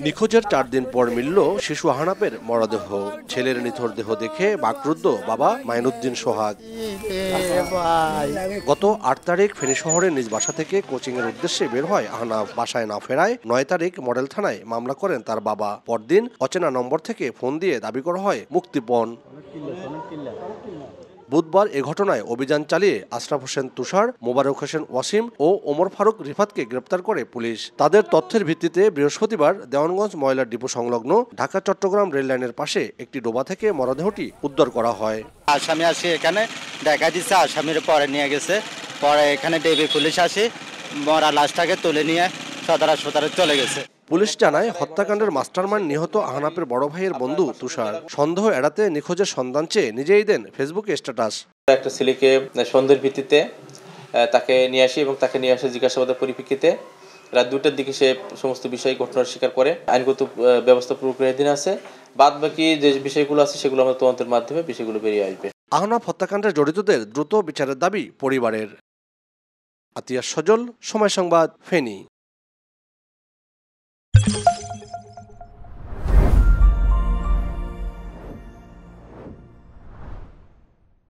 নিখোঁজের ৪ দিন পর মিলল শিশু আহনাফের মরদেহ। ছেলের নিথর দেহ দেখে বাকরুদ্ধ বাবা মাইনুদ্দিন সোহাগ। গত ৮ তারিখ ফেনী শহরের নিজ বাসা থেকে কোচিং এর উদ্দেশ্যে বের হয় আহনাফ। বাসায় না ফেরায় ৯ তারিখ মডেল থানায় মামলা করেন তার বাবা। পরদিন অচেনা নম্বর থেকে ফোন দিয়ে দাবি করা হয় মুক্তিপণ। বুধবার এ ঘটনায় অভিযান চালিয়ে আশরাফ হোসেন তুষার, মোবারক হোসেন ওয়াসিম ও ওমর ফারুক রিফাতকে গ্রেপ্তার করে পুলিশ। তাদের তথ্যের ভিত্তিতে বৃহস্পতিবার দেওয়ানগঞ্জ ময়লার ডিপো সংলগ্ন ঢাকা চট্টগ্রাম রেল লাইনের পাশে একটি ডোবা থেকে মরদেহটি উদ্ধার করা হয়। আসামি আসে এখানে দেখা দিচ্ছে, আসামির পরে নিয়ে গেছে। পরে এখানে ডিবি পুলিশ আসে, মরা লাশটাকে তুলে নিয়ে সদর হাসপাতালে চলে গেছে। পুলিশ জানায় হত্যাকাণ্ডের মাস্টারমাইন্ড নিহত আহনাফের বড় ভাইয়ের বন্ধু তুষার। সন্দেহ এড়াতে নিখোঁজের সন্ধান চেয়ে নিজেই দেন ফেসবুকে স্ট্যাটাস। একটা ছেলেকে সন্দেহের ভিত্তিতে তাকে নিয়ে আসি এবং তাকে নিয়ে আসে জিজ্ঞাসাবাদের পরিপ্রেক্ষিতে রাত ২টার দিকে সে সমস্ত বিষয় ঘটনার স্বীকার করে। আইনগত ব্যবস্থা প্রক্রিয়াধীন আছে। বাদ বাকি যে বিষয়গুলো আছে সেগুলো আমরা তদন্তের মাধ্যমে বিষয়গুলো বেরিয়ে আসবে। আহনাফ হত্যাকাণ্ডে জড়িতদের দ্রুত বিচারের দাবি পরিবারের। আতিয়াস সজল, সময় সংবাদ, ফেনী।